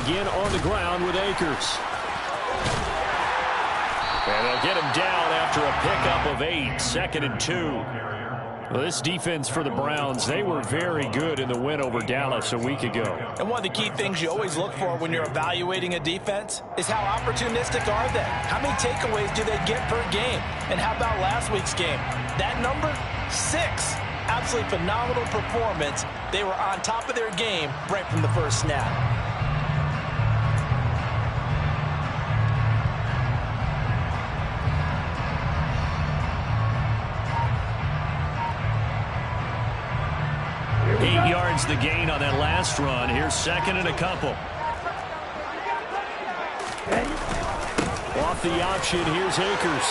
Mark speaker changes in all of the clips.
Speaker 1: begin on the ground with Akers. And they'll get him down after a pickup of 8, 2nd and 2. Well, this defense for the Browns, they were very good in the win over Dallas a week ago.
Speaker 2: And one of the key things you always look for when you're evaluating a defense is how opportunistic are they? How many takeaways do they get per game? And how about last week's game? That number, 6. Absolutely phenomenal performance. They were on top of their game right from the first snap.
Speaker 1: The gain on that last run. Here's 2nd and a couple. Off the option, here's Akers.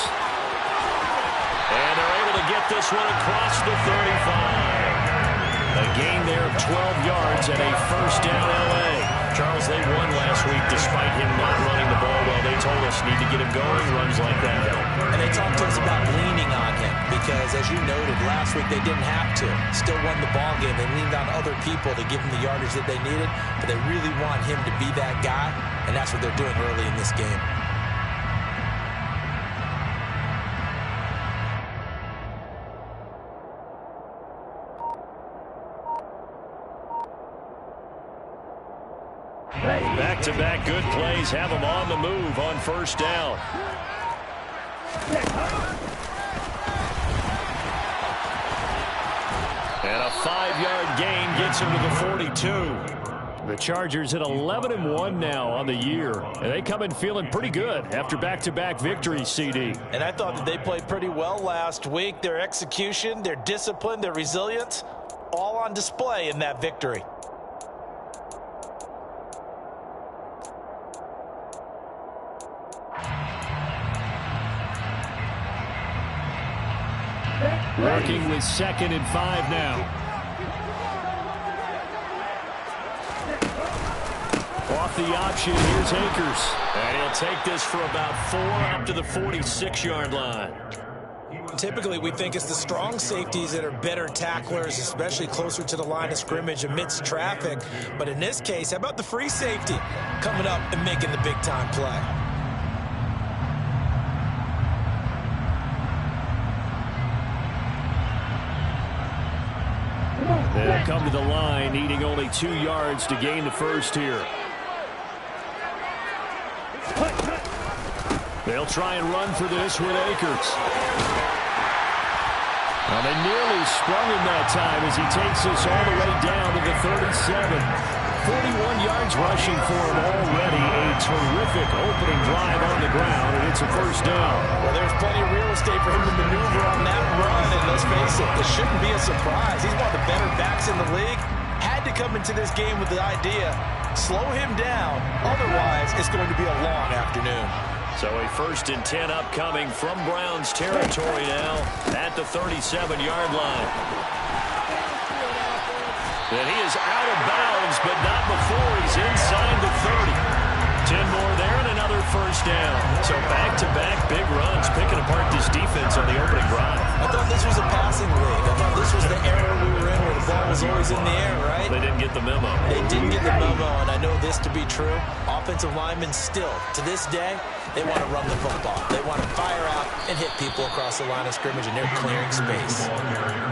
Speaker 1: And they're able to get this one across the 35. A gain there of 12 yards and a first down L.A. Charles, they won last week despite him not running the ball well. They told us need to get him going, runs like that.
Speaker 2: And they talked to us about leaning on him because, as you noted, last week they didn't have to. Still won the ball game. They leaned on other people to give them the yardage that they needed, but they really want him to be that guy, and that's what they're doing early in this game.
Speaker 1: Back-to-back good plays have them on the move on first down. And a 5-yard gain gets him to the 42. The Chargers at 11-1 now on the year. And they come in feeling pretty good after back-to-back victories, CD.
Speaker 2: And I thought that they played pretty well last week. Their execution, their discipline, their resilience, all on display in that victory.
Speaker 1: Working with 2nd and 5 now. Off the option, here's Akers. And he'll take this for about 4 up to the 46-yard line.
Speaker 2: Typically, we think it's the strong safeties that are better tacklers, especially closer to the line of scrimmage amidst traffic. But in this case, how about the free safety coming up and making the big-time play?
Speaker 1: They'll come to the line, needing only 2 yards to gain the first here. They'll try and run for this with Akers. Well, they nearly sprung him that time as he takes us all the way down to the 37. 41 yards rushing for him already. A terrific opening drive on the ground, and it's a first down.
Speaker 2: Well, there's plenty of real estate for him to maneuver on that run, and let's face it, it shouldn't be a surprise. He's one of the better backs in the league. Had to come into this game with the idea, slow him down, otherwise it's going to be a long afternoon.
Speaker 1: So a 1st and 10 upcoming from Browns territory now at the 37-yard line. And he is out of bounds, but not before he's inside the 30. 10 more there and another first down. So back-to-back big runs, picking apart this defense on the opening drive.
Speaker 2: I thought this was a passing league. I thought this was the era we were in where the ball was always in the air, right?
Speaker 1: They didn't get the memo.
Speaker 2: They didn't get the memo, and I know this to be true. Offensive linemen still, to this day, they want to run the football. They want to fire out and hit people across the line of scrimmage, and they're clearing space.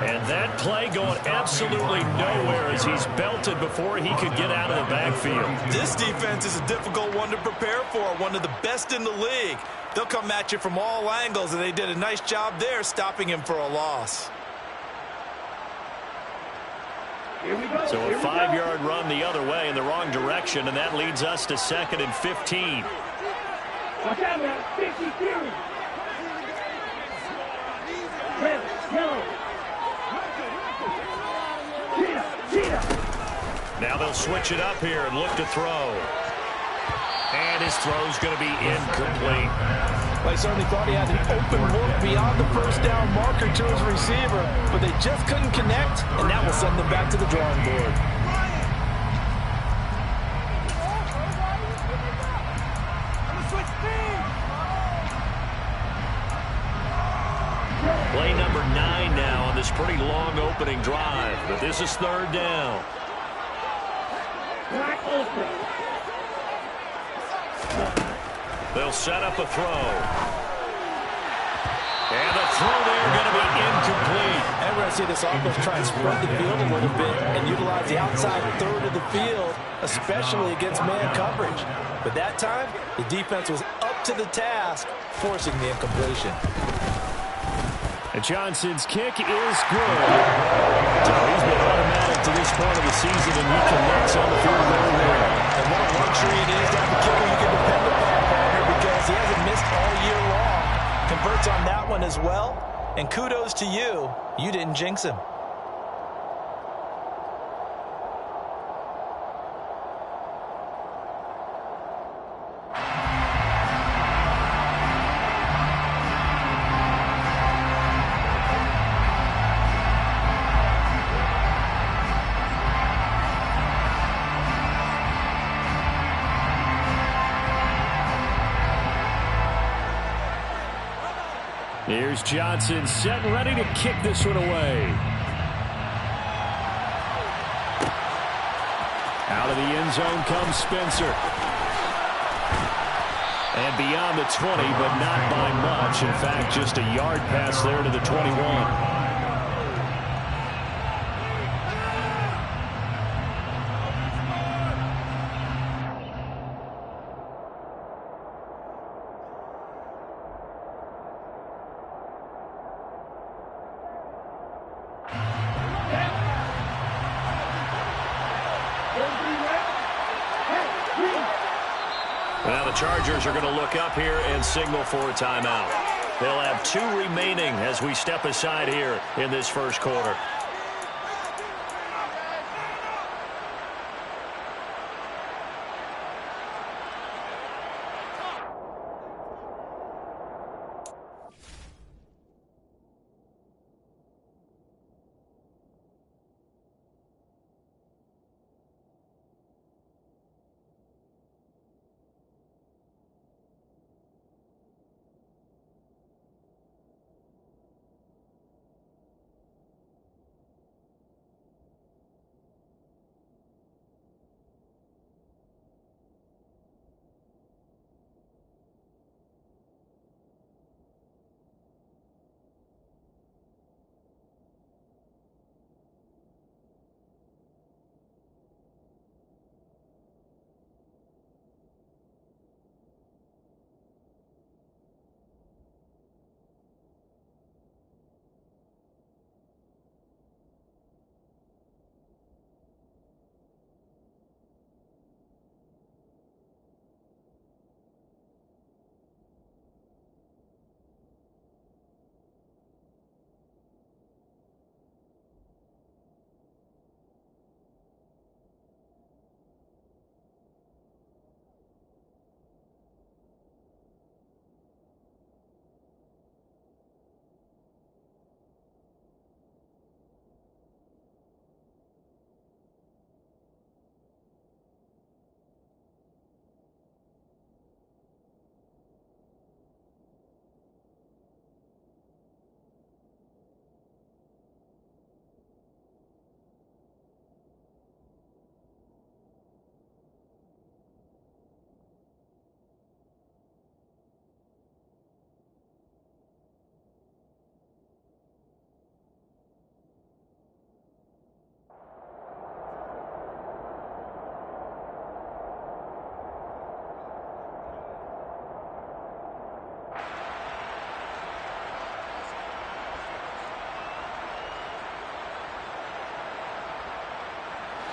Speaker 1: And that play going absolutely nowhere as he's belted before he could get out of the backfield.
Speaker 2: This defense is a difficult one to prepare for, one of the best in the league. They'll come at you from all angles, and they did a nice job there stopping him for a loss.
Speaker 1: So a 5-yard run the other way in the wrong direction, and that leads us to 2nd and 15.
Speaker 3: Watch out, man. 52. Red, yellow.
Speaker 1: Now they'll switch it up here and look to throw. And his throw's going to be incomplete.
Speaker 2: Well, I certainly thought he had an open look beyond the first down marker to his receiver, but they just couldn't connect, and that will send them back to the drawing board.
Speaker 1: Play number 9 now on this pretty long opening drive, but this is 3rd down. They'll set up a throw. And the throw there going to be incomplete.
Speaker 2: And we're going to see this offense try and spread the field a little bit and utilize the outside third of the field, especially against man coverage. But that time, the defense was up to the task, forcing the incompletion.
Speaker 1: And Johnson's kick is good. So he's been automatic to this point of the season, and he connects on the field goal there.
Speaker 2: And what a luxury it is to have a kicker you can depend upon, partner, because he hasn't missed all year long. Converts on that one as well. And kudos to you. You didn't jinx him.
Speaker 1: Here's Johnson set and ready to kick this one away. Out of the end zone comes Spencer. And beyond the 20, but not by much. In fact, just a yard pass there to the 21. Now the Chargers are going to look up here and signal for a timeout. They'll have 2 remaining as we step aside here in this first quarter.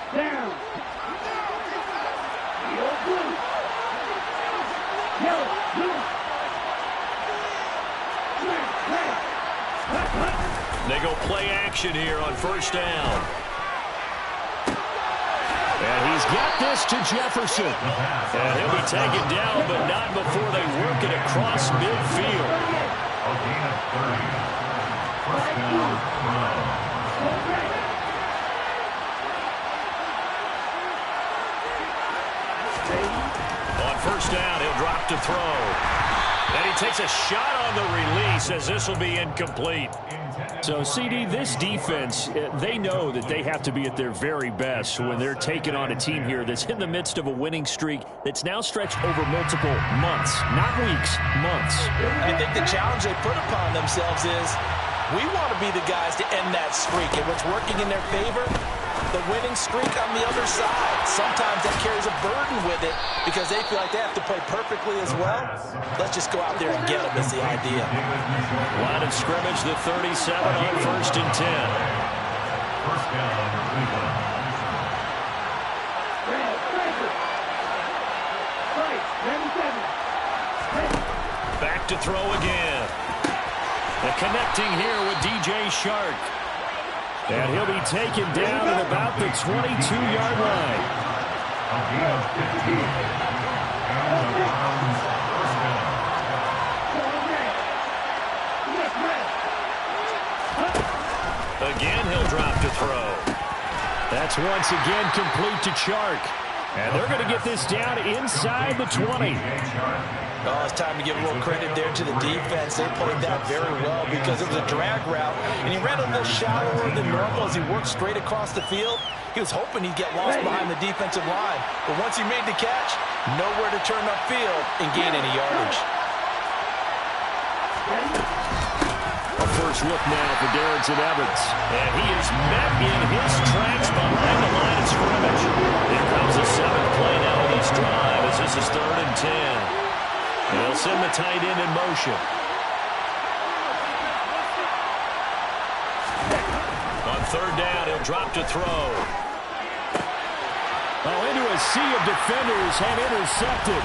Speaker 3: Down. Yellow, blue. Yellow, blue.
Speaker 1: They go play action here on first down. And he's got this to Jefferson. And he'll be taken down, but not before they work it across midfield.
Speaker 4: A gain of 30. First down,
Speaker 1: On first down, he'll drop to throw. And he takes a shot on the release as this will be incomplete. So, CD, this defense, they know that they have to be at their very best when they're taking on a team here that's in the midst of a winning streak that's now stretched over multiple months, not weeks, months.
Speaker 2: I think the challenge they put upon themselves is we want to be the guys to end that streak. And what's working in their favor? The winning streak on the other side. Sometimes that carries a burden with it because they feel like they have to play perfectly as well. Let's just go out there and get them is the idea.
Speaker 1: Line of scrimmage, the 37 on 1st and 10.
Speaker 4: First down, Cleveland.
Speaker 1: Back to throw again. And connecting here with DJ Shark. And he'll be taken down at about the 22-yard line. Again, he'll drop to throw. That's once again complete to Shark. And they're going to get this down inside the 20.
Speaker 2: Oh, it's time to give a little credit there to the defense. They played that very well because it was a drag route, and he ran a little shallower than normal as he worked straight across the field. He was hoping he'd get lost behind the defensive line, but once he made the catch, nowhere to turn upfield and gain any yardage.
Speaker 1: A first look now for Darrington Evans, and he is met in his tracks behind the line of scrimmage. Here comes the 7th play now of this drive as this is 3rd and 10. They'll send the tight end in motion. On 3rd down, he'll drop to throw. Oh, into a sea of defenders and intercepted.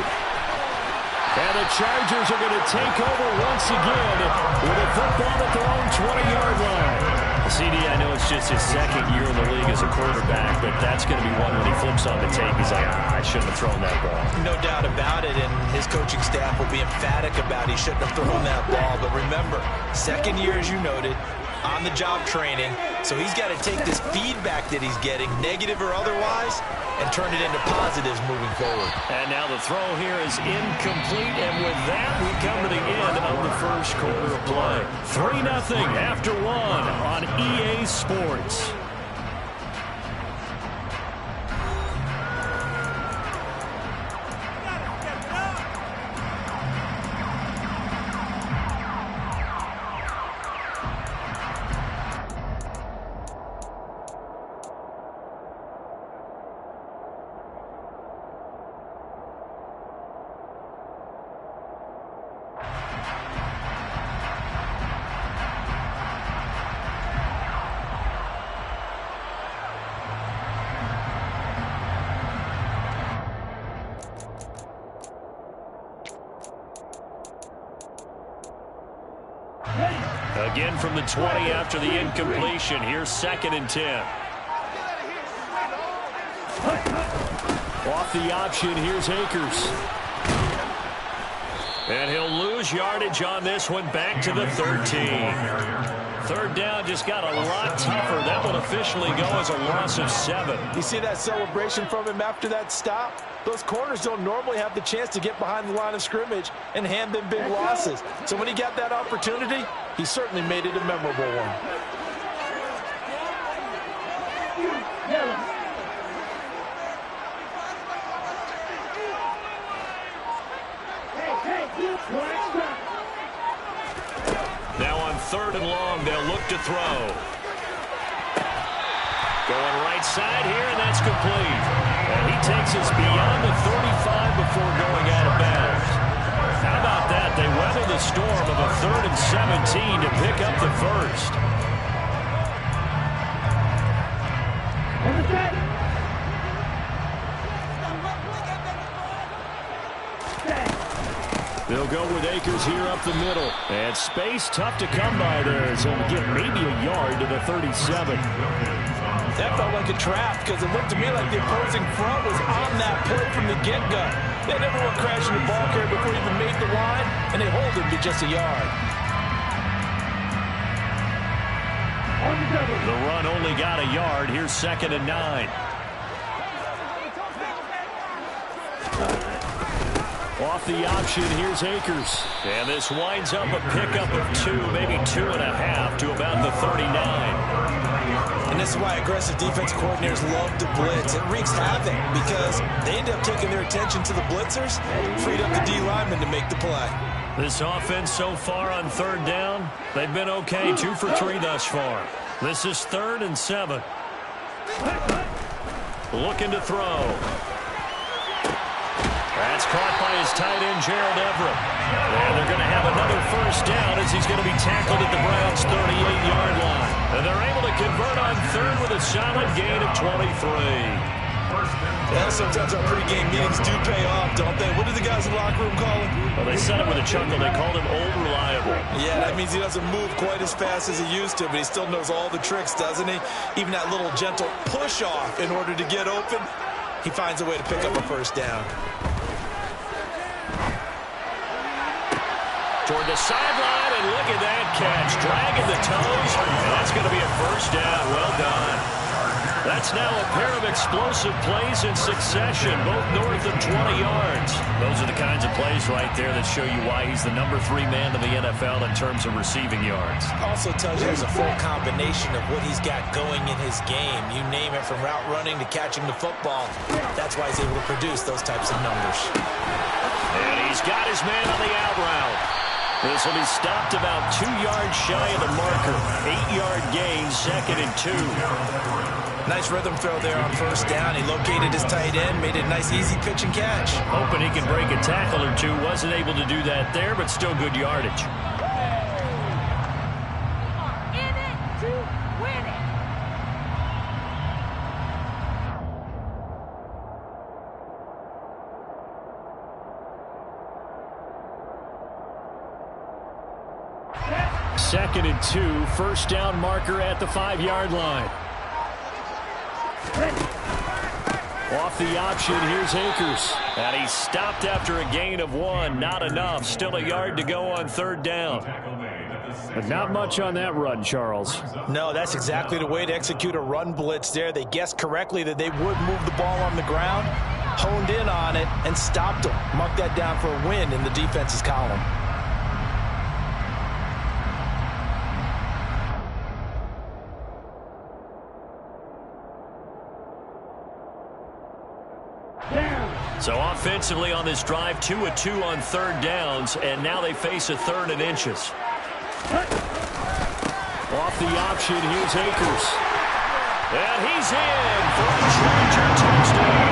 Speaker 1: And the Chargers are going to take over once again with a football at their own 20-yard line. CD, I know it's just his 2nd year in the league as a quarterback, but that's going to be one when he flips on the tape. He's like, I shouldn't have thrown that ball.
Speaker 2: No doubt about it, and his coaching staff will be emphatic about he shouldn't have thrown that ball. But remember, 2nd year, as you noted, on-the-job training, so he's got to take this feedback that he's getting, negative or otherwise, and turn it into positives moving forward.
Speaker 1: And now the throw here is incomplete, and with that, we come to the end of the first quarter of play. 3-0 after 1 on EA Sports. Again from the 20 after the incompletion. Here's 2nd and 10. Off the option, here's Akers. And he'll lose yardage on this one, back to the 13. 3rd down just got a lot tougher. That will officially go as a loss of 7.
Speaker 2: You see that celebration from him after that stop? Those corners don't normally have the chance to get behind the line of scrimmage and hand them big losses. So when he got that opportunity, he certainly made it a memorable one.
Speaker 1: Now on 3rd and long, they'll look to throw. Going right side here, and that's complete. And he takes us beyond the 35 before going out of bounds. How about that? They weather the storm of a 3rd and 17 to pick up the first. They'll go with Akers here up the middle. And space tough to come by there. So he'll get maybe a yard to the 37.
Speaker 2: That felt like a trap because it looked to me like the opposing front was on that play from the get-go. They never went crashing the ball carrier before he even made the line, and they hold him to just a yard.
Speaker 1: The run only got a yard. Here's 2nd and 9. Off the option, here's Akers. And this winds up a pickup of 2, maybe 2.5 to about the 39.
Speaker 2: And this is why aggressive defense coordinators love to blitz. It wreaks havoc because they end up taking their attention to the blitzers, freed up the D lineman to make the play.
Speaker 1: This offense so far on 3rd down, they've been okay, 2 for 3 thus far. This is 3rd and 7. Looking to throw. That's caught by his tight end, Gerald Everett. And they're going to have another first down as he's going to be tackled at the Browns' 38-yard line. And they're able to convert on 3rd with a solid gain of 23.
Speaker 2: Yeah, sometimes our pregame meetings do pay off, don't they? What do the guys in the locker room call him?
Speaker 1: Well, they said it with a chuckle. They called him Old Reliable.
Speaker 2: Yeah, that means he doesn't move quite as fast as he used to, but he still knows all the tricks, doesn't he? Even that little gentle push-off in order to get open, he finds a way to pick up a first down.
Speaker 1: Toward the sideline, and look at that catch. Dragging the toes, and that's going to be a first down. Well done. That's now a pair of explosive plays in succession, both north of 20 yards. Those are the kinds of plays right there that show you why he's the number 3 man in the NFL in terms of receiving yards.
Speaker 2: Also tells you there's a full combination of what he's got going in his game. You name it, from route running to catching the football. That's why he's able to produce those types of numbers.
Speaker 1: And he's got his man on the out route. This will be stopped about 2 yards shy of the marker. 8-yard gain, 2nd and 2.
Speaker 2: Nice rhythm throw there on first down. He located his tight end, made it a nice, easy pitch and catch.
Speaker 1: Hoping he can break a tackle or 2. Wasn't able to do that there, but still good yardage.
Speaker 3: In it to win it.
Speaker 1: Second and 2, first down marker at the 5-yard line. Off the option, here's Akers. And he's stopped after a gain of 1. Not enough. Still a yard to go on 3rd down. But not much on that run, Charles.
Speaker 2: No, that's exactly the way to execute a run blitz there. They guessed correctly that they would move the ball on the ground, honed in on it, and stopped him. Mark that down for a win in the defense's column.
Speaker 1: So offensively on this drive, 2 of 2 on 3rd downs, and now they face a 3rd and inches. Off the option, here's Akers. And he's in for a Charger touchdown.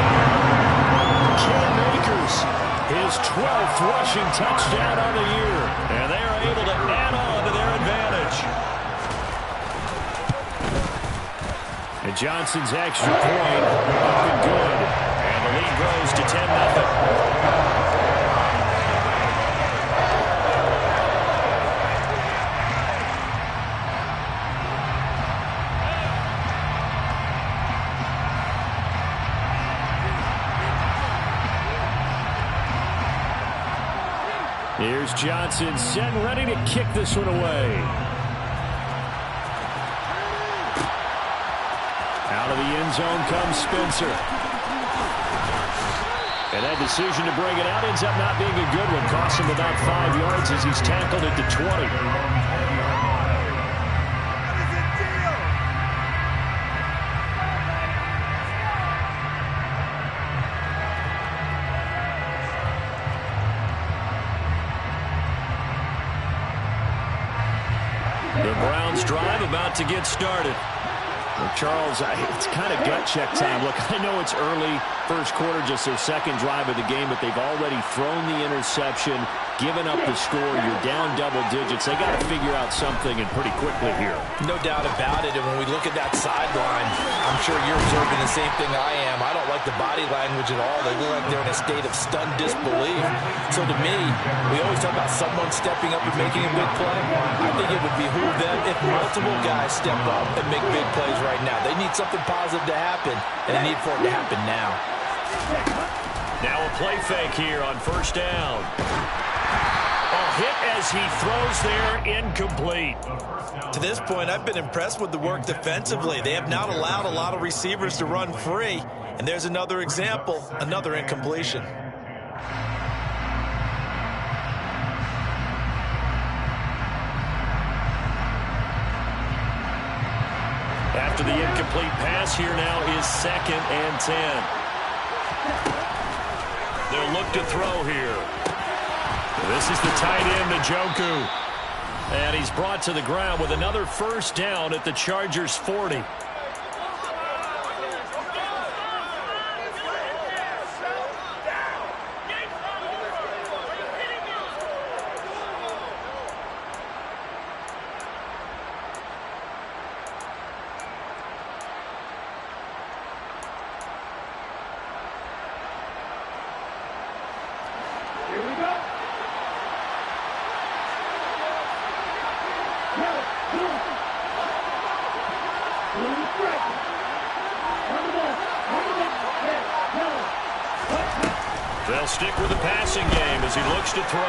Speaker 1: Cam Akers, his 12th rushing touchdown on the year. And they are able to add on to their advantage. And Johnson's extra point up and good. And the lead grows to 10-0. Here's Johnson set and ready to kick this one away. Out of the end zone comes Spencer. And that decision to bring it out ends up not being a good one. Costs him about 5 yards as he's tackled at the 20. The Browns drive about to get started. Well, Charles, it's kind of gut check time. Look, I know it's early, first quarter, just their 2nd drive of the game, but they've already thrown the interception, given up the score. You're down double digits. They got to figure out something, and pretty quickly here.
Speaker 2: No doubt about it. And when we look at that sideline, I'm sure you're observing the same thing I am. I don't like the body language at all. They look like they're in a state of stunned disbelief. So to me, we always talk about someone stepping up and making a big play. I think it would behoove them if multiple guys step up and make big plays right now. They need something positive to happen, and they need for it to happen now.
Speaker 1: Now a play fake here on first down. A hit as he throws there, incomplete.
Speaker 2: To this point, I've been impressed with the work defensively. They have not allowed a lot of receivers to run free. And there's another example, another incompletion.
Speaker 1: After the incomplete pass, here now is 2nd and 10. They'll look to throw here. This is the tight end, Njoku. And he's brought to the ground with another first down at the Chargers' 40. They'll stick with the passing game as he looks to throw.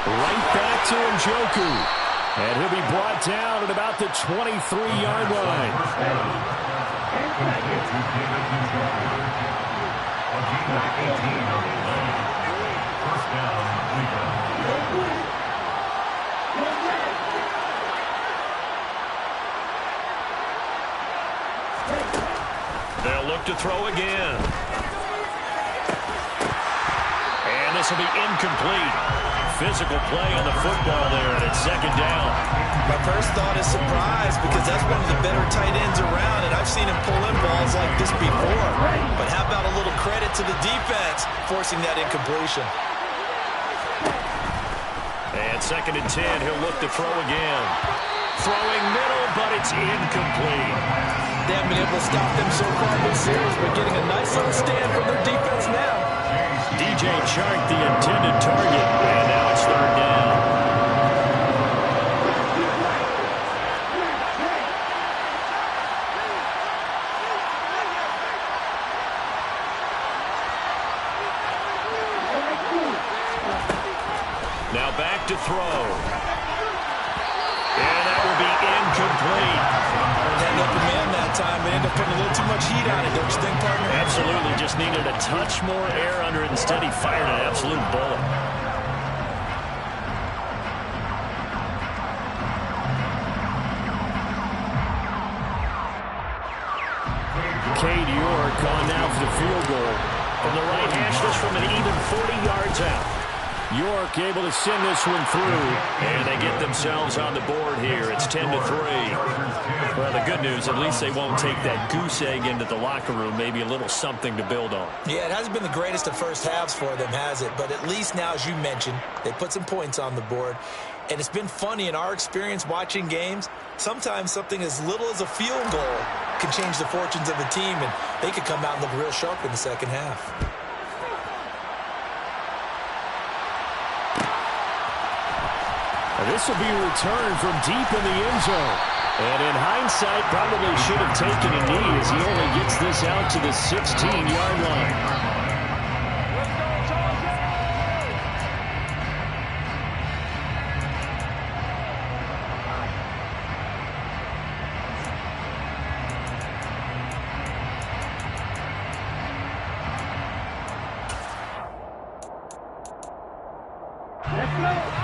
Speaker 1: Right back to Njoku. And he'll be brought down at about the 23-yard line. They'll look to throw again. And this will be incomplete. Physical play on the football there, and it's 2nd down.
Speaker 2: My first thought is surprise, because that's one of the better tight ends around, and I've seen him pull in balls like this before. But how about a little credit to the defense forcing that incompletion?
Speaker 1: And 2nd and 10, he'll look to throw again. Throwing middle, but it's incomplete.
Speaker 2: They haven't been able to stop them so far this series, but getting a nice little stand from their defense now.
Speaker 1: DJ Chark, the intended target, and now it's 3rd down. Now back to throw. And that will be incomplete.
Speaker 2: Had open man that time, but ended up putting a little too much heat on it, don't you think, partner?
Speaker 1: Absolutely, just needed a touch more air under it. Instead, he fired an absolute bullet. Cade York on now for the field goal. From the right hash, this from an even 40 yards out. York able to send this one through, and they get themselves on the board here. It's 10-3. Well, the good news, at least they won't take that goose egg into the locker room. Maybe a little something to build on.
Speaker 2: Yeah, it hasn't been the greatest of first halves for them, has it? But at least now, as you mentioned, they put some points on the board. And it's been funny in our experience watching games. Sometimes something as little as a field goal can change the fortunes of the team, and they could come out and look real sharp in the second half.
Speaker 1: This will be returned from deep in the end zone. And in hindsight, probably should have taken a knee as he only gets this out to the 16-yard line.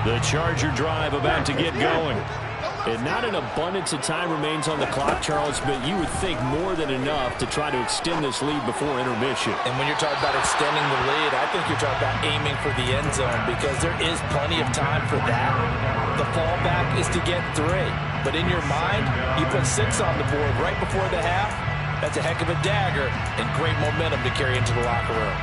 Speaker 1: The Charger drive about to get going. And not an abundance of time remains on the clock, Charles, but you would think more than enough to try to extend this lead before intermission.
Speaker 2: And when you're talking about extending the lead, I think you're talking about aiming for the end zone, because there is plenty of time for that. The fallback is to get 3. But in your mind, you put 6 on the board right before the half. That's a heck of a dagger and great momentum to carry into the locker room.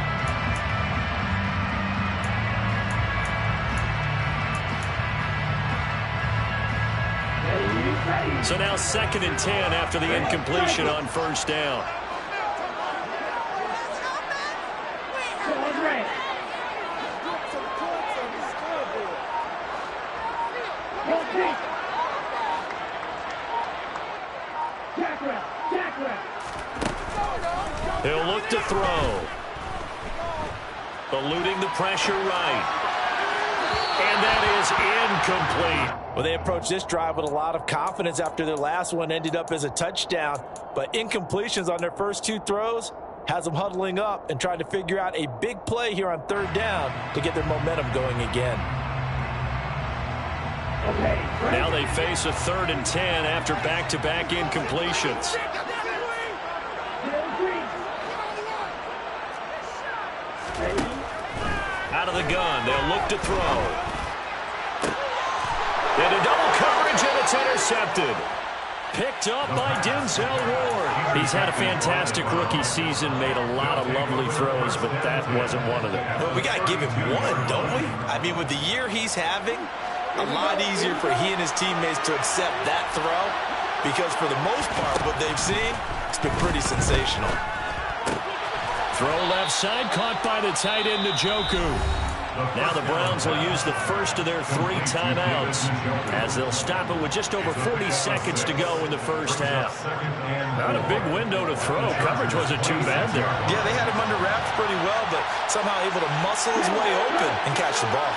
Speaker 1: So now 2nd and 10 after the incompletion on first down. He'll look to throw. Eluding the pressure right. And that is incomplete.
Speaker 2: Well, they approached this drive with a lot of confidence after their last one ended up as a touchdown. But incompletions on their first 2 throws has them huddling up and trying to figure out a big play here on 3rd down to get their momentum going again.
Speaker 4: Okay.
Speaker 1: Now they face a 3rd and 10 after back-to-back incompletions. Out of the gun, they'll look to throw. Into double coverage, and it's intercepted. Picked up by Denzel Ward. He's had a fantastic rookie season, made a lot of lovely throws, but that wasn't one of them.
Speaker 2: Well, we got to give him one, don't we? I mean, with the year he's having, a lot easier for he and his teammates to accept that throw, because for the most part, what they've seen, it's been pretty sensational.
Speaker 1: Throw left side, caught by the tight end, Njoku. Now the Browns will use the first of their 3 timeouts as they'll stop it with just over 40 seconds to go in the first half. Not a big window to throw. Coverage wasn't too bad there.
Speaker 2: Yeah, they had him under wraps pretty well, but somehow able to muscle his way open and catch the ball.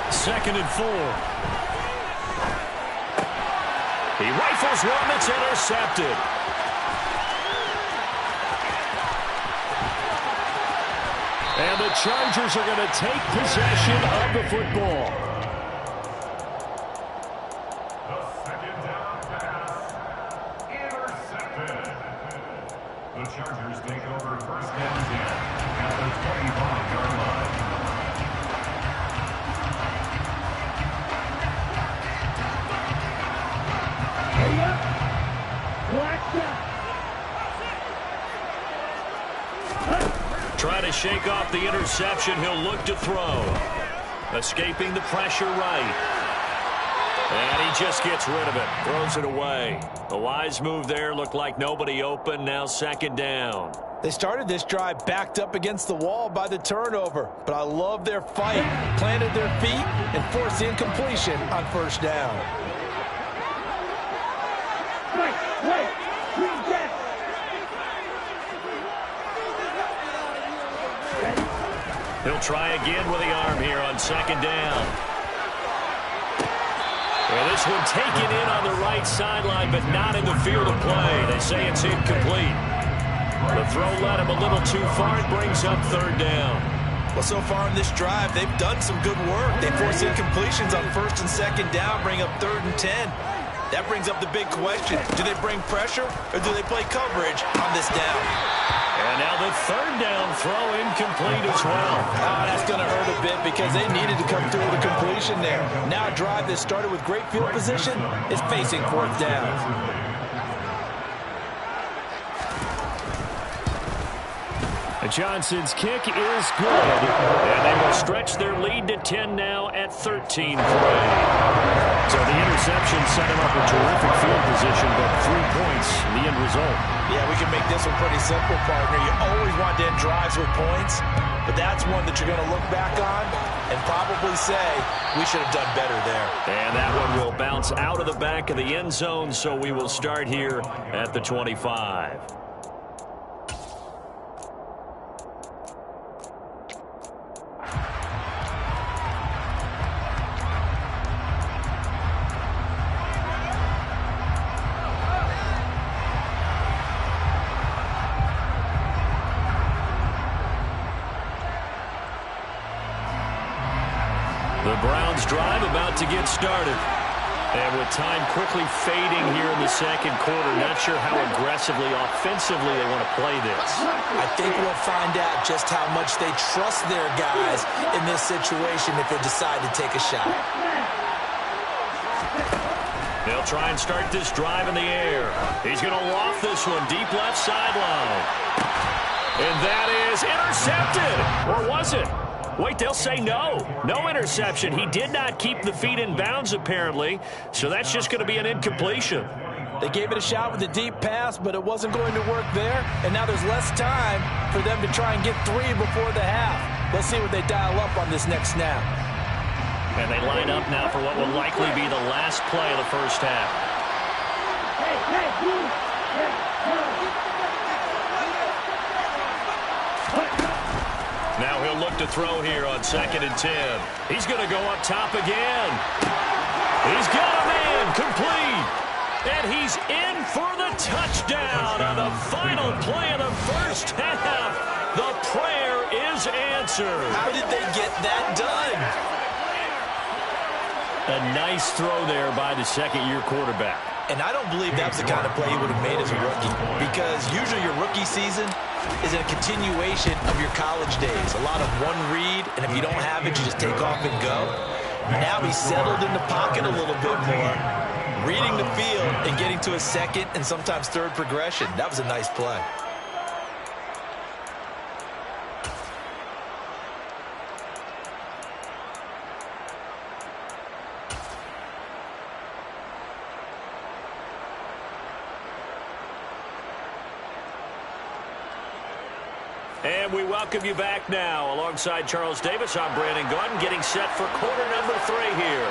Speaker 1: 2nd and 4. He rifles one that's intercepted. And the Chargers are going to take possession of the football.
Speaker 4: The 2nd down pass. Intercepted. The Chargers take over 1st and 10 at the 25-yard line.
Speaker 3: Hurry up. Watch out.
Speaker 1: Try to shake off the interception. He'll look to throw. Escaping the pressure right. And he just gets rid of it. Throws it away. A wise move there. Looked like nobody open. Now 2nd down.
Speaker 2: They started this drive backed up against the wall by the turnover, but I love their fight. Planted their feet and forced the incompletion on 1st down.
Speaker 3: Wait. Green deck.
Speaker 1: He'll try again with the arm here on 2nd down. Well, this one taken in on the right sideline, but not in the field of play. They say it's incomplete. The throw led him a little too far. It brings up 3rd down.
Speaker 2: Well, so far in this drive, they've done some good work. They force incompletions on 1st and 2nd down, bring up 3rd and 10. That brings up the big question. Do they bring pressure, or do they play coverage on this down?
Speaker 1: And now the 3rd down throw incomplete as well.
Speaker 2: Oh, that's going to hurt a bit because they needed to come through with a completion there. Now a drive that started with great field position is facing 4th down.
Speaker 1: Johnson's kick is good. And they will stretch their lead to 10 now at 13-3. So the interception set him up a terrific field position, but 3 points, the end result.
Speaker 2: Yeah, we can make this one pretty simple, partner. You always want to end drives with points, but that's one that you're going to look back on and probably say, we should have done better there.
Speaker 1: And that one will bounce out of the back of the end zone, so we will start here at the 25. The Browns drive about to get started. And with time quickly fading here in the 2nd quarter, not sure how aggressively, offensively they want to play this.
Speaker 2: I think we'll find out just how much they trust their guys in this situation if they decide to take a shot.
Speaker 1: They'll try and start this drive in the air. He's going to loft this one deep left sideline. And that is intercepted. Or was it? Wait, they'll say no. No interception. He did not keep the feet in bounds, apparently. So that's just going to be an incompletion.
Speaker 2: They gave it a shot with a deep pass, but it wasn't going to work there. And now there's less time for them to try and get 3 before the half. Let's see what they dial up on this next snap.
Speaker 1: And they line up now for what will likely be the last play of the first half. Now he'll look to throw here on 2nd and 10. He's going to go up top again. He's got a man complete. And he's in for the touchdown on the final play of the first half. The prayer is answered. unanswered.
Speaker 2: How did they get that done?
Speaker 1: A nice throw there by the second-year quarterback.
Speaker 2: And I don't believe that's the kind of play he would have made as a rookie, because usually your rookie season is a continuation of your college days. A lot of one read, and if you don't have it, you just take off and go. Now he's settled in the pocket a little bit more, reading the field and getting to a second and sometimes third progression. That was a nice play.
Speaker 1: And we welcome you back now. Alongside Charles Davis, I'm Brandon Gaudin, getting set for quarter number 3 here.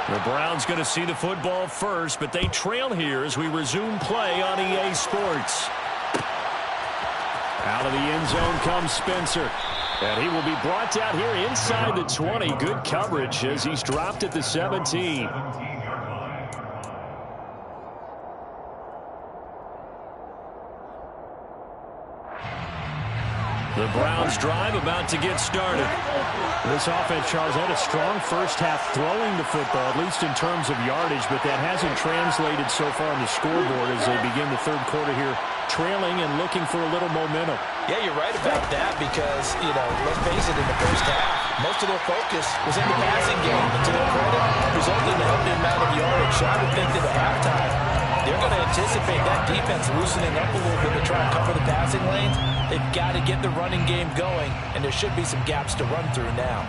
Speaker 1: The Browns going to see the football first, but they trail here as we resume play on EA Sports. Out of the end zone comes Spencer. And he will be brought down here inside the 20. Good coverage as he's dropped at the 17. The Browns drive about to get started.
Speaker 5: This offense, Charles, had a strong first half throwing the football, at least in terms of yardage, but that hasn't translated so far on the scoreboard as they begin the third quarter here, trailing and looking for a little momentum.
Speaker 2: Yeah, you're right about that because, let's face it, in the first half, most of their focus was in the passing game. And to their credit, resulted in a healthy amount of yardage. So I would think that at halftime, they're going to anticipate that defense loosening up a little bit to try and cover the passing lanes. They've got to get the running game going, and there should be some gaps to run through now.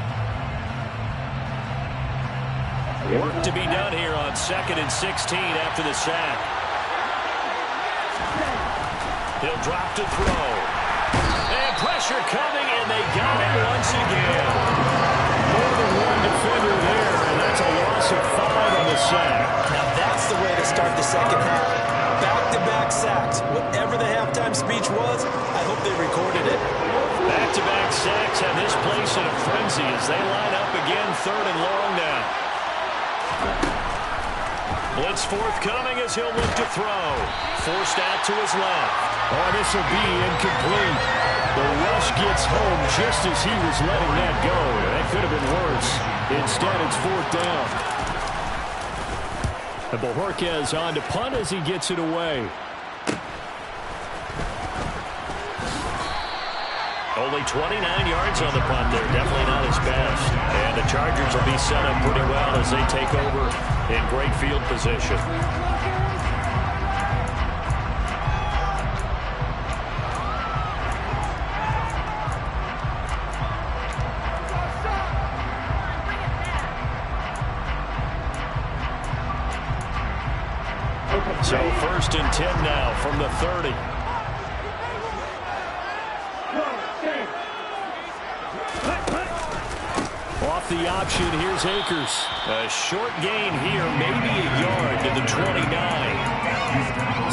Speaker 1: Work to be done here on 2nd and 16 after the sack. He'll drop to throw. And pressure coming, and they got him once again. More than one defender there, and that's a loss of 5 on the sack.
Speaker 2: Now that's the way to start the second half. Back-to-back sacks. Whatever the halftime speech was, I hope they recorded it.
Speaker 1: Back-to-back sacks have this place in a frenzy as they line up again 3rd and long now. Blitz forthcoming as he'll look to throw. Forced out to his left.
Speaker 5: Oh, this will be incomplete. The rush gets home just as he was letting that go. That could have been worse. Instead, it's 4th down. And Bojorquez on to punt as he gets it away.
Speaker 1: Only 29 yards on the punt there. Definitely not his best. And the Chargers will be set up pretty well as they take over in great field position. So 1st and 10 now from the 30.
Speaker 5: Off the option, here's Akers.
Speaker 1: A short gain here, maybe a yard to the 29.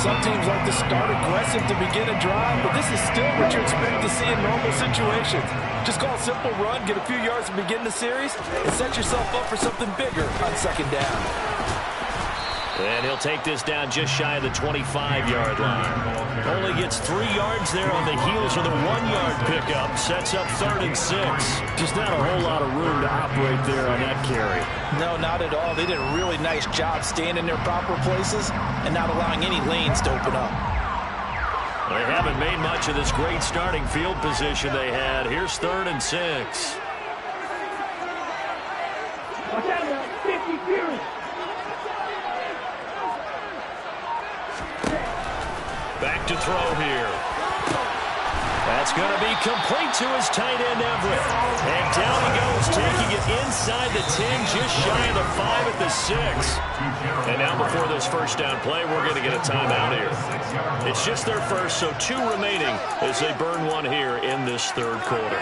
Speaker 2: Some teams like to start aggressive to begin a drive, but this is still what you expect to see in normal situations. Just call a simple run, get a few yards to begin the series, and set yourself up for something bigger on 2nd down.
Speaker 1: And he'll take this down just shy of the 25-yard line. Only gets 3 yards there on the heels of the 1-yard pickup. Sets up 3rd and 6.
Speaker 5: Just not a whole lot of room to operate there on that carry.
Speaker 2: No, not at all. They did a really nice job staying in their proper places and not allowing any lanes to open up.
Speaker 1: They haven't made much of this great starting field position they had. Here's 3rd and 6.
Speaker 3: Watch out now, 50 Fury.
Speaker 1: Back to throw here. That's going to be complete to his tight end, Everett. And down he goes, taking it inside the 10, just shy of the 5 at the 6. And now before this first down play, we're going to get a timeout here. It's just their first, so 2 remaining as they burn one here in this 3rd quarter.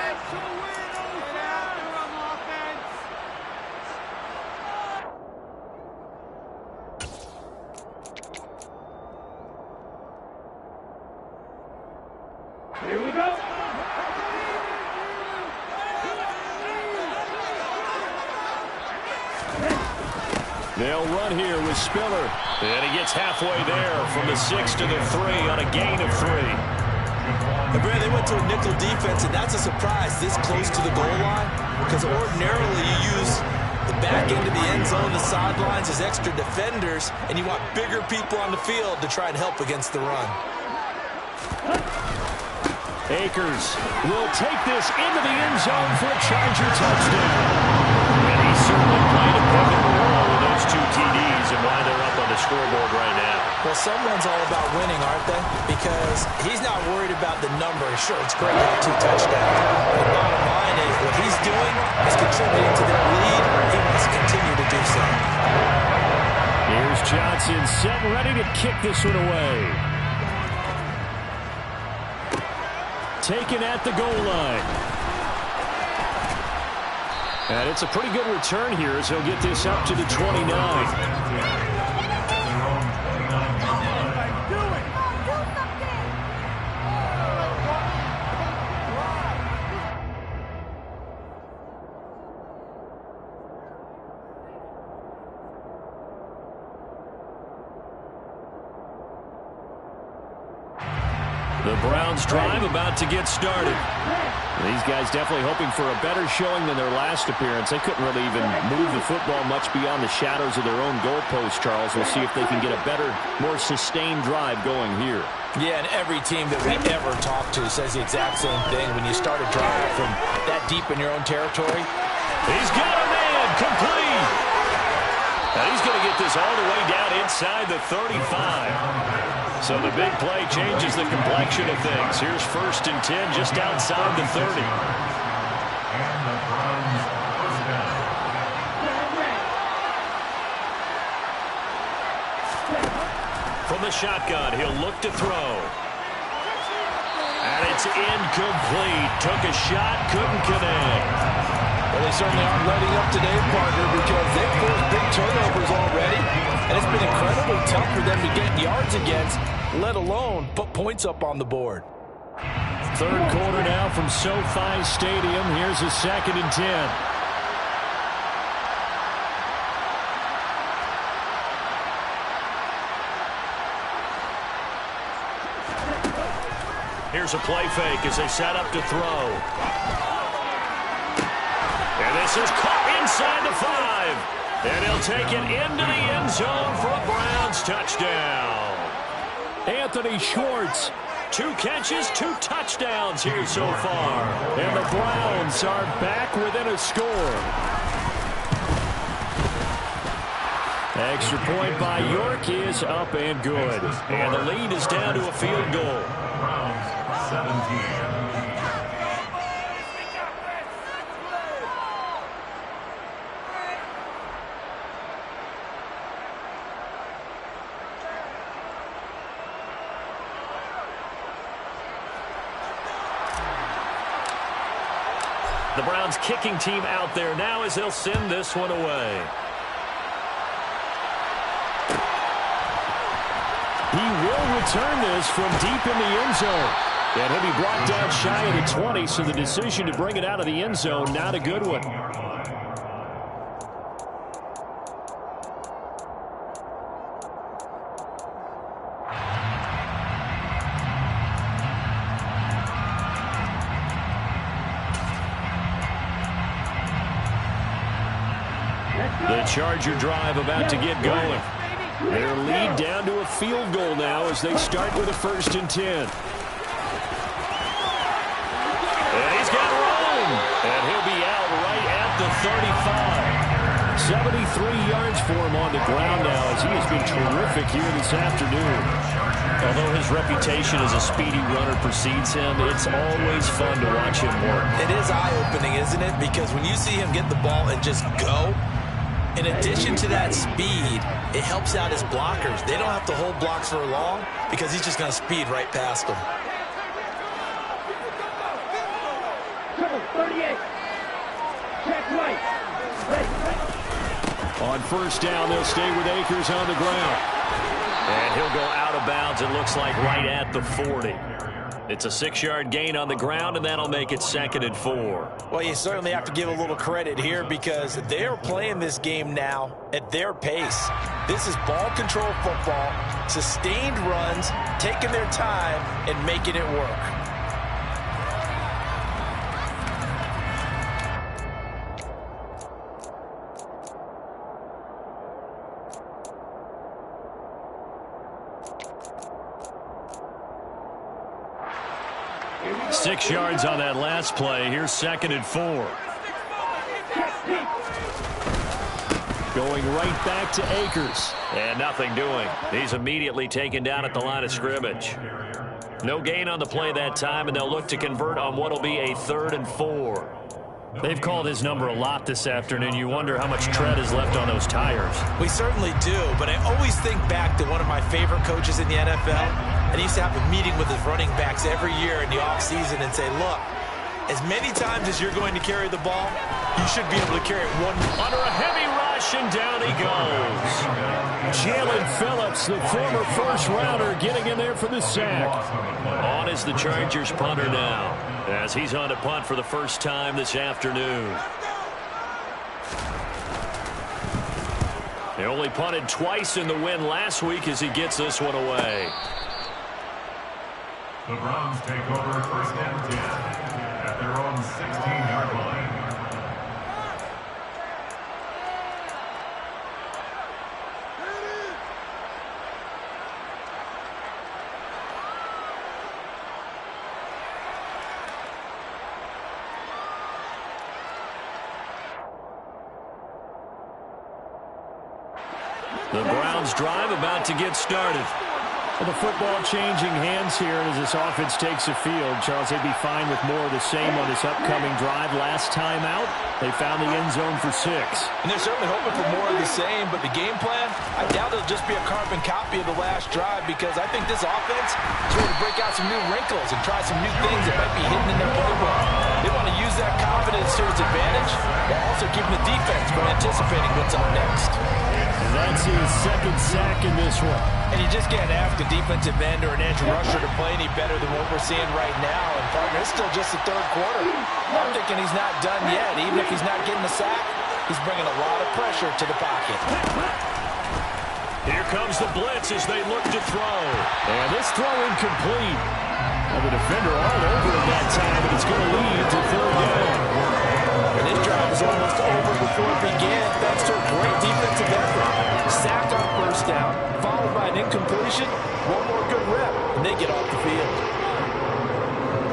Speaker 3: Here we go.
Speaker 5: They'll run here with Spiller.
Speaker 1: And he gets halfway there from the 6 to the 3 on a gain of 3.
Speaker 2: And Brad, they went to a nickel defense, and that's a surprise this close to the goal line, because ordinarily you use the back end of the end zone, the sidelines as extra defenders, and you want bigger people on the field to try and help against the run.
Speaker 5: Akers will take this into the end zone for a Charger touchdown. And he certainly played a pivotal role with those 2 TDs and why they're up on the scoreboard right now.
Speaker 2: Well, someone's all about winning, aren't they? Because he's not worried about the number. Sure, it's great to have 2 touchdowns. But the bottom line is what he's doing is contributing to their lead. He wants to continue to do so.
Speaker 5: Here's Johnson set ready to kick this one away. Taken at the goal line. And it's a pretty good return here as he'll get this up to the 29. The Browns drive about to get started. These guys definitely hoping for a better showing than their last appearance. They couldn't really even move the football much beyond the shadows of their own goalpost, Charles. We'll see if they can get a better, more sustained drive going here.
Speaker 2: Yeah, and every team that we ever talk to says the exact same thing. When you start a drive from that deep in your own territory.
Speaker 5: He's got a man, complete. And he's going to get this all the way down inside the 35. So the big play changes the complexion of things. Here's 1st and 10 just outside the 30.
Speaker 4: And the Browns first down.
Speaker 5: From the shotgun, he'll look to throw. And it's incomplete. Took a shot, couldn't connect.
Speaker 2: Well, they certainly aren't letting up today, partner, because they've forced big turnovers already. And it's been incredibly tough for them to get yards against, let alone put points up on the board.
Speaker 5: 3rd quarter now from SoFi Stadium. Here's a 2nd and 10. Here's a play fake as they set up to throw. And this is caught inside the 5. And he'll take it into the end zone for a Browns touchdown. Anthony Schwartz, 2 catches, 2 touchdowns here so far. And the Browns are back within a score. Extra point by York is up and good. And the lead is down to a field goal.
Speaker 4: Browns 17.
Speaker 5: The Browns kicking team out there now as they'll send this one away. He will return this from deep in the end zone. And he'll be brought down shy of the 20, so the decision to bring it out of the end zone, not a good one. The Charger drive about to get going. Their lead down to a field goal now as they start with a 1st and 10. And he's got room. And he'll be out right at the 35. 73 yards for him on the ground now as he has been terrific here this afternoon. Although his reputation as a speedy runner precedes him, it's always fun to watch him work.
Speaker 2: It is eye-opening, isn't it? Because when you see him get the ball and just go, in addition to that speed, it helps out his blockers. They don't have to hold blocks for long because he's just going to speed right past them.
Speaker 3: 38. Check right.
Speaker 5: On 1st down, they'll stay with Akers on the ground. And he'll go out of bounds, it looks like, right at the 40.
Speaker 1: It's a 6-yard gain on the ground, and that'll make it 2nd and 4.
Speaker 2: Well, you certainly have to give a little credit here because they are playing this game now at their pace. This is ball control football, sustained runs, taking their time, and making it work.
Speaker 1: Six yards on that last play. Here's 2nd and 4. Going right back to Akers. And nothing doing. He's immediately taken down at the line of scrimmage. No gain on the play that time, and they'll look to convert on what will be a 3rd and 4. They've called his number a lot this afternoon. You wonder how much tread is left on those tires.
Speaker 2: We certainly do, but I always think back to one of my favorite coaches in the NFL, and he used to have a meeting with his running backs every year in the offseason and say, look, as many times as you're going to carry the ball, you should be able to carry it one.
Speaker 1: Under a heavy rush, and down he goes.
Speaker 5: Jalen Phillips, the former first-rounder, getting in there for the sack.
Speaker 1: On is the Chargers punter now, as he's on to punt for the first time this afternoon. He only punted twice in the win last week as he gets this one away.
Speaker 4: The Browns take over 1st and 10 at their own 16-yard line.
Speaker 1: The Browns drive about to get started.
Speaker 5: Well, the football changing hands here as this offense takes the field. Charles, they'd be fine with more of the same on this upcoming drive. Last time out, they found the end zone for 6.
Speaker 2: And they're certainly hoping for more of the same, but the game plan, I doubt it'll just be a carbon copy of the last drive because I think this offense is ready to break out some new wrinkles and try some new things that might be hidden in their playbook. They want to use that confidence to its advantage while also keeping the defense from anticipating what's up next.
Speaker 5: And that's his 2nd sack in this one.
Speaker 2: And you just can't ask a defensive end or an edge rusher to play any better than what we're seeing right now. And partner, it's still just the 3rd quarter. I'm thinking he's not done yet. Even if he's not getting the sack, he's bringing a lot of pressure to the pocket.
Speaker 1: Here comes the blitz as they look to throw.
Speaker 5: And this throw incomplete. Well, the defender all over it that time, but it's going to lead to 3rd down.
Speaker 2: And this drive is almost over before it began thanks to a great defensive effort. Sacked on 1st down, followed by an incompletion. One more good rep, and they get off the field.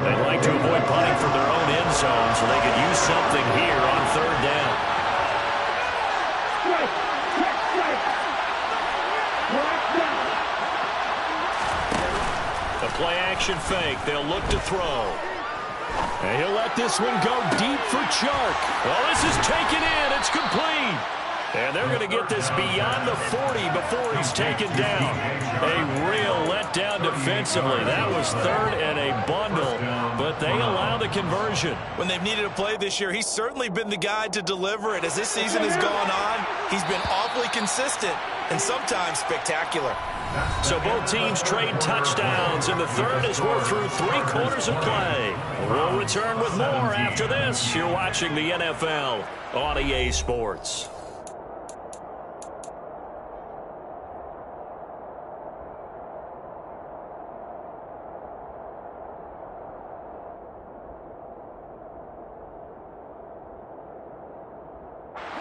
Speaker 1: They'd like to avoid punting from their own end zone so they could use something here on 3rd down. The play-action fake. They'll look to throw.
Speaker 5: And he'll let this one go deep for Chark.
Speaker 1: Well, this is taken in. It's complete. And they're going to get this beyond the 40 before he's taken down. A real letdown defensively. That was 3rd and a bundle, but they allow the conversion.
Speaker 2: When they've needed a play this year, he's certainly been the guy to deliver it. As this season has gone on, he's been awfully consistent and sometimes spectacular.
Speaker 1: So both teams trade touchdowns in the 3rd as we're through 3 quarters of play. We'll return with more after this. You're watching the NFL on EA Sports.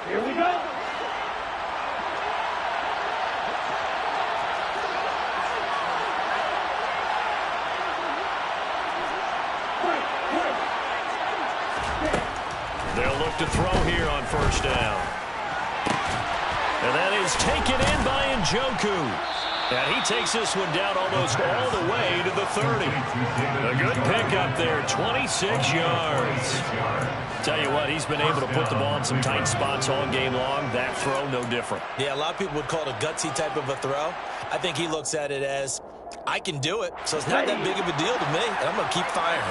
Speaker 3: Here we go.
Speaker 1: They'll look to throw here on 1st down. And that is taken in by Njoku. And he takes this one down almost all the way to the 30. A good pickup there, 26 yards. Tell you what, he's been able to put the ball in some tight spots all game long. That throw, no different.
Speaker 2: Yeah, a lot of people would call it a gutsy type of a throw. I think he looks at it as, I can do it, so it's not that big of a deal to me, and I'm going to keep firing.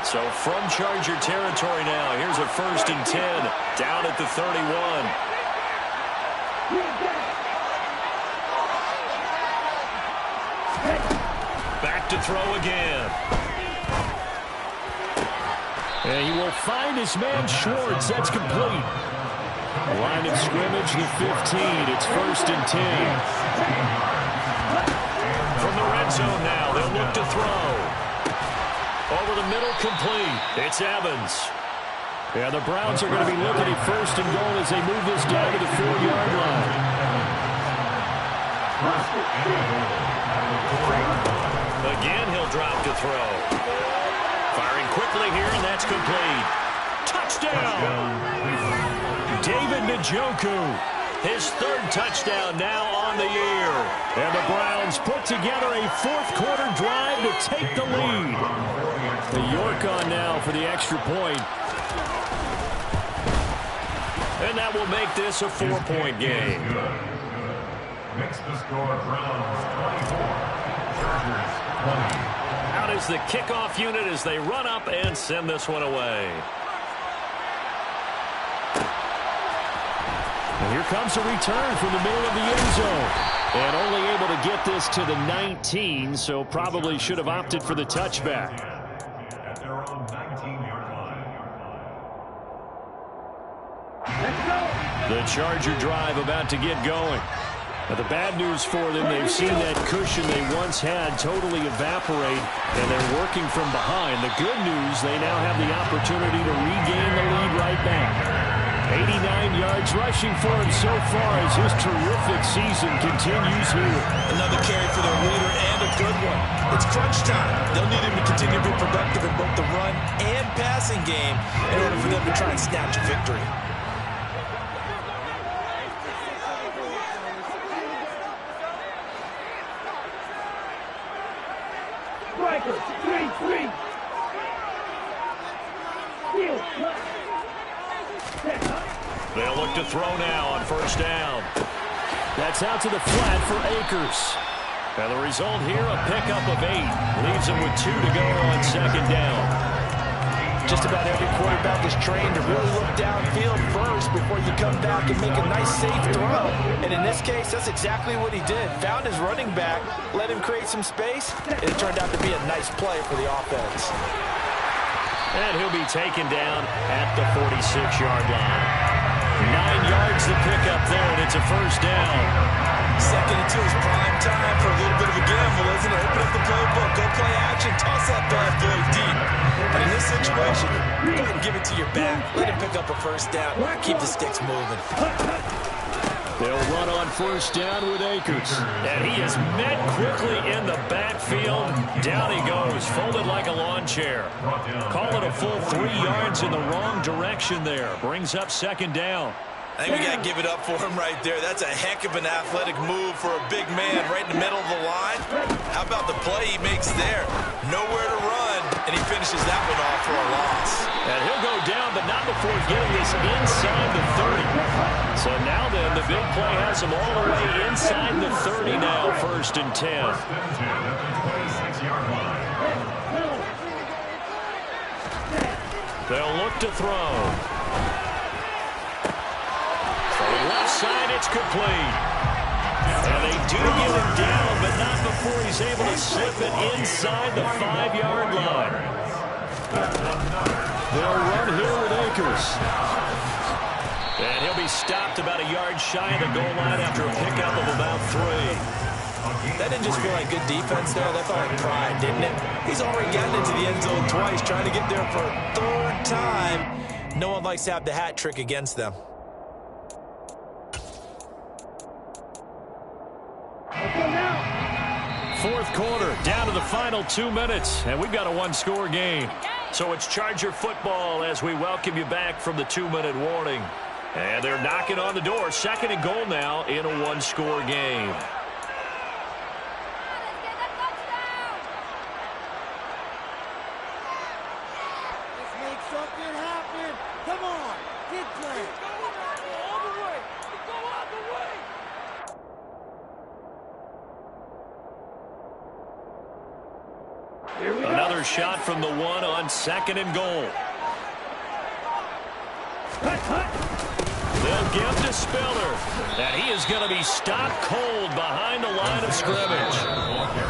Speaker 1: So from Charger territory now, here's a 1st and 10 down at the 31. Back to throw again.
Speaker 5: And he will find his man Schwartz. That's complete. Line of scrimmage, the 15. It's 1st and 10. From the red zone now, they'll look to throw. Over the middle, complete. It's Evans. Yeah, the Browns are going to be looking at 1st and goal as they move this down to the 4-yard line. Again, he'll drop to throw. Firing quickly here, and that's complete. Touchdown! David Njoku. His 3rd touchdown now on the year. And the Browns put together a 4th-quarter drive to take the lead. The York on now for the extra point. And that will make this a 4-point game.
Speaker 4: Makes the score Browns 24, Chargers 20.
Speaker 1: Out is the kickoff unit as they run up and send this one away.
Speaker 5: And here comes a return from the middle of the end zone. And only able to get this to the 19, so probably should have opted for the touchback.
Speaker 4: At their own 19-yard line.
Speaker 5: The Charger drive about to get going. Now the bad news for them, they've seen that cushion they once had totally evaporate, and they're working from behind. The good news, they now have the opportunity to regain the lead right back. 89 yards rushing for him so far as his terrific season continues here.
Speaker 2: Another carry for their leader and a good one. It's crunch time. They'll need him to continue to be productive in both the run and passing game in order for them to try and snatch a victory.
Speaker 3: Striker, 3-3.
Speaker 1: They'll look to throw now on 1st down.
Speaker 5: That's out to the flat for Akers.
Speaker 1: And the result here, a pickup of 8. Leaves them with 2 to go on 2nd down.
Speaker 2: Just about every quarterback is trained to really look downfield first before you come back and make a nice, safe throw. And in this case, that's exactly what he did. Found his running back, let him create some space, and it turned out to be a nice play for the offense.
Speaker 1: And he'll be taken down at the 46-yard line. 9 yards to pick up there, and it's a 1st down.
Speaker 2: 2nd and 2 is prime time for a little bit of a gamble, isn't it? Open up the playbook, go play action, toss that bad boy deep. And in this situation, go ahead and give it to your back. Let him pick up a 1st down. Keep the sticks moving.
Speaker 5: They'll run on 1st down with Akers.
Speaker 1: And he is met quickly in the backfield. Down he goes, folded like a lawn chair. Call it a full 3 yards in the wrong direction there. Brings up 2nd down.
Speaker 2: I think we got to give it up for him right there. That's a heck of an athletic move for a big man right in the middle of the line. How about the play he makes there? Nowhere to run, and he finishes that one off for a loss.
Speaker 1: And he'll go down, but not before getting this inside the 30. So now then, the big play has him all the way inside the 30 now, 1st and 10.
Speaker 4: 1st and 10 at the 26-yard line.
Speaker 1: They'll look to throw. Left side, it's complete. And they do get him down, but not before he's able to slip it inside the 5-yard line.
Speaker 5: They'll run here with Akers.
Speaker 1: And he'll be stopped about a yard shy of the goal line after a pickup of about 3.
Speaker 2: That didn't just feel like good defense there. That felt like pride, didn't it? He's already gotten into the end zone twice, trying to get there for a 3rd time. No one likes to have the hat trick against them.
Speaker 1: Fourth quarter, down to the final 2 minutes, and we've got a 1-score game. So it's Charger football as we welcome you back from the 2-minute warning. And they're knocking on the door. 2nd and goal now in a 1-score game.
Speaker 6: Let's make something happen. Come on, big play. All the way. Go all the way.
Speaker 1: Another shot from the 1 on 2nd and goal. They'll give to Spiller. And he is going to be stopped cold behind the line of scrimmage.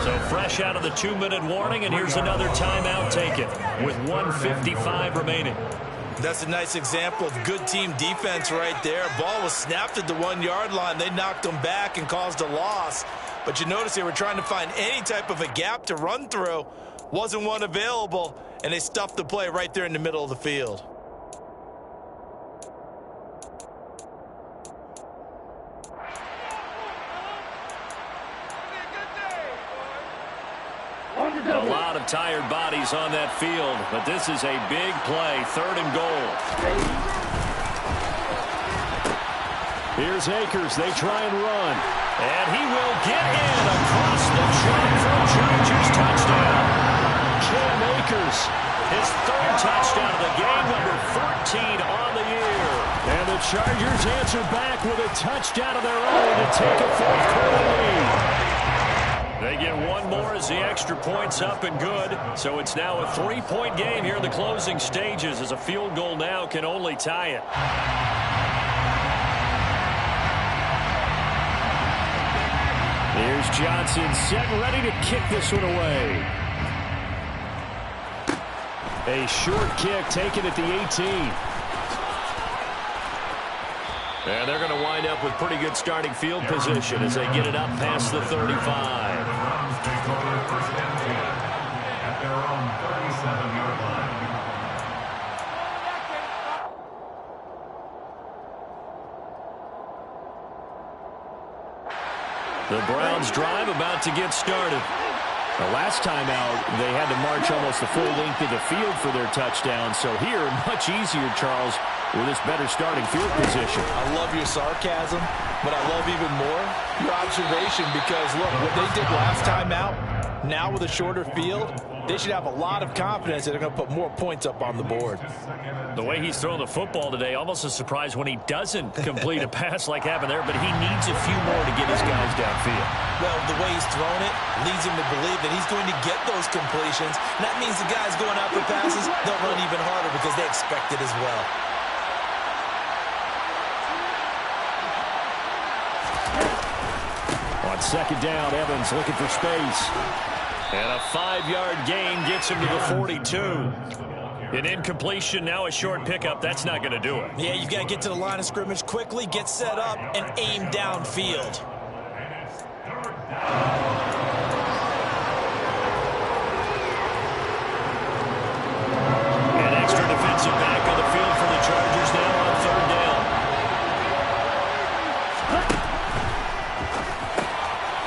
Speaker 1: So fresh out of the 2-minute warning, and here's another timeout taken with 1:55 remaining.
Speaker 2: That's a nice example of good team defense right there. Ball was snapped at the 1-yard line. They knocked them back and caused a loss. But you notice they were trying to find any type of a gap to run through. Wasn't one available, and they stuffed the play right there in the middle of the field.
Speaker 1: A lot of tired bodies on that field, but this is a big play, 3rd and goal.
Speaker 5: Here's Akers. They try and run.
Speaker 1: And he will get in across the chalk for a Chargers touchdown.
Speaker 5: Cam Akers.
Speaker 1: His 3rd touchdown of the game, number 14 on the year.
Speaker 5: And the Chargers answer back with a touchdown of their own to take a 4th-quarter lead.
Speaker 1: They get one more as the extra point's up and good. So it's now a 3-point game here in the closing stages, as a field goal now can only tie it.
Speaker 5: Here's Johnson set and ready to kick this one away. A short kick taken at the 18.
Speaker 1: And they're going to wind up with pretty good starting field position as they get it up past the 35.
Speaker 4: Take over 1st and 10 at their own 37-yard line.
Speaker 5: The Browns drive about to get started. The last time out, they had to march almost the full length of the field for their touchdown. So here, much easier, Charles, with this better starting field position.
Speaker 2: I love your sarcasm, but I love even more your observation, because, look, what they did last time out, now with a shorter field, they should have a lot of confidence that they're going to put more points up on the board.
Speaker 1: The way he's throwing the football today, almost a surprise when he doesn't complete a pass like happened there, but he needs a few more to get his guys downfield.
Speaker 2: Well, the way he's thrown it leads him to believe that he's going to get those completions. And that means the guys going out for passes, they'll run even harder because they expect it as well.
Speaker 5: On 2nd down, Evans looking for space.
Speaker 1: And a 5-yard gain gets him to the 42. An incompletion, now a short pickup. That's not going to do it.
Speaker 2: Yeah, you've got to get to the line of scrimmage quickly, get set up, and aim downfield.
Speaker 1: An extra defensive back on the field for the Chargers now on 3rd down.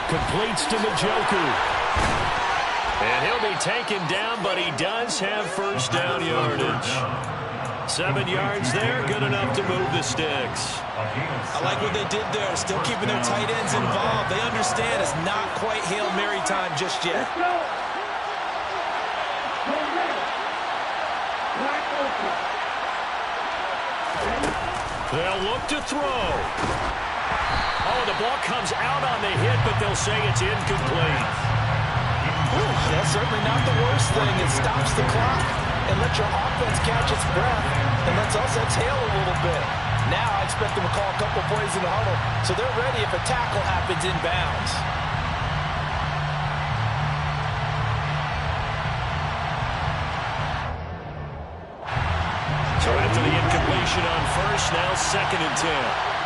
Speaker 5: Completes to Njoku.
Speaker 1: And he'll be taken down, but he does have 1st down yardage. 7 yards there, good enough to move the sticks.
Speaker 2: I like what they did there, still keeping their tight ends involved. They understand it's not quite Hail Mary time just yet.
Speaker 1: They'll look to throw. Oh, the ball comes out on the hit, but they'll say it's incomplete.
Speaker 2: Ooh, that's certainly not the worst thing. It stops the clock and lets your offense catch its breath and lets us exhale a little bit. Now I expect them to call a couple plays in the huddle, so they're ready if a tackle happens inbounds.
Speaker 1: So after the incompletion on 1st, now 2nd and 10.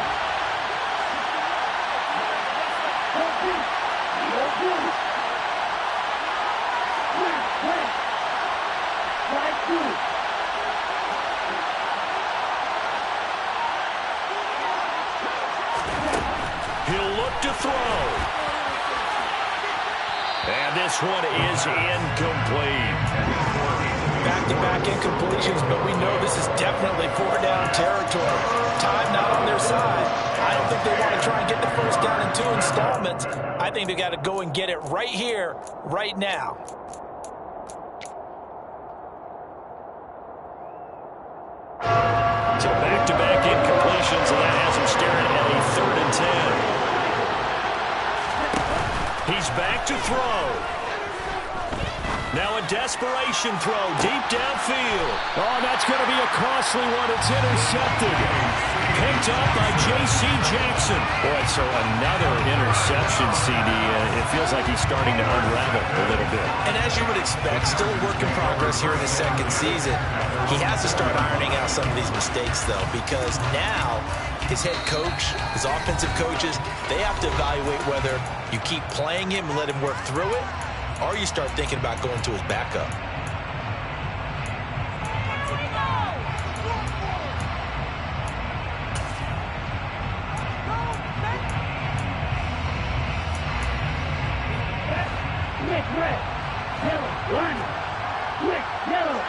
Speaker 1: He'll look to throw. And this one is incomplete.
Speaker 2: Back-to-back incompletions, but we know this is definitely 4-down territory. Time not on their side. I don't think they want to try and get the 1st down in 2 installments. I think they got to go and get it right here, right now.
Speaker 1: So back-to-back incompletions, and that has him staring at a 3rd and 10. He's back to throw. Now a desperation throw deep downfield.
Speaker 5: Oh, that's going to be a costly one. It's intercepted.
Speaker 1: Picked up by J.C. Jackson.
Speaker 5: Boy, so another interception, CD. It feels like he's starting to unravel a little bit.
Speaker 2: And as you would expect, still a work in progress here in his second season. He has to start ironing out some of these mistakes, though, because now his head coach, his offensive coaches, they have to evaluate whether you keep playing him and let him work through it, or you start thinking about going to his backup.
Speaker 3: Red, red, yellow, one, red, yellow.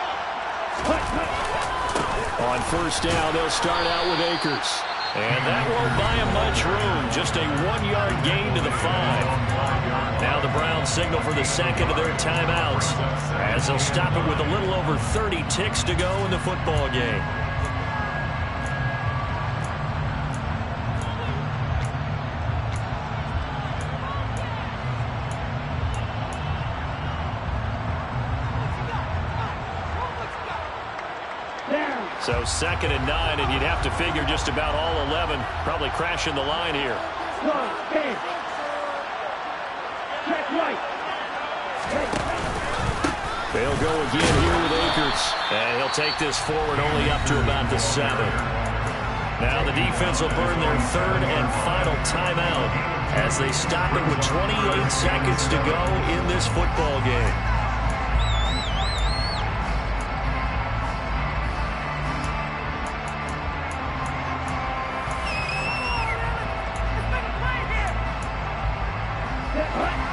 Speaker 5: On first down, they'll start out with Akers.
Speaker 1: And that won't buy him much room. Just a 1-yard gain to the 5. Now the Browns signal for the second of their timeouts as they'll stop it with a little over 30 ticks to go in the football game. So 2nd and 9, and you'd have to figure just about all 11 probably crashing the line here.
Speaker 3: Check right.
Speaker 5: They'll go again here with Akers.
Speaker 1: And he'll take this forward only up to about the 7. Now the defense will burn their 3rd and final timeout as they stop it with 28 seconds to go in this football game.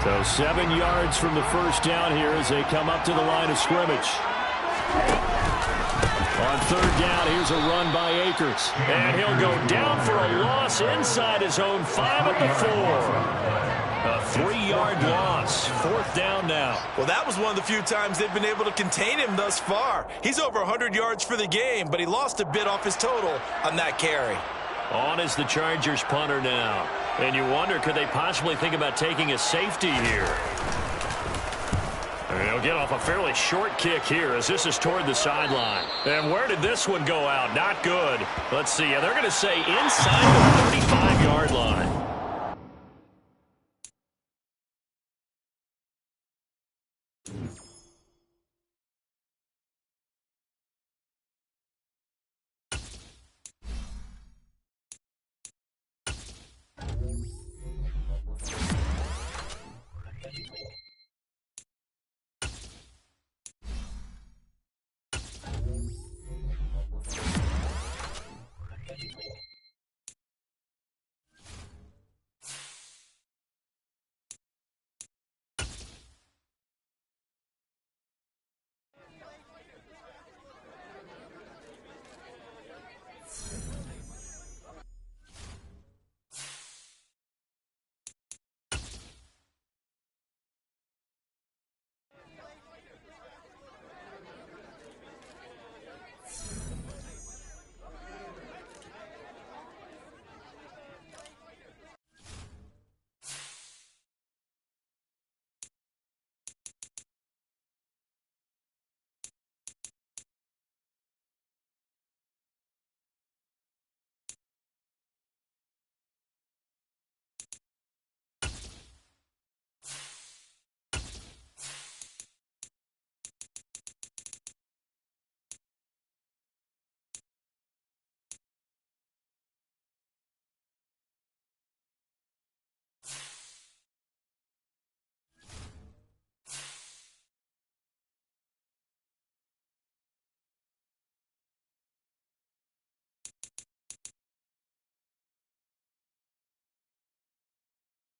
Speaker 5: So 7 yards from the first down here as they come up to the line of scrimmage. On 3rd down, here's a run by Akers.
Speaker 1: And he'll go down for a loss inside his own 5 at the 4. A 3-yard loss. 4th down now.
Speaker 2: Well, that was one of the few times they've been able to contain him thus far. He's over 100 yards for the game, but he lost a bit off his total on that carry.
Speaker 1: On is the Chargers punter now. And you wonder, could they possibly think about taking a safety here? And he'll get off a fairly short kick here as this is toward the sideline. And where did this one go out? Not good. Let's see. Yeah, they're going to say inside the 35-yard line.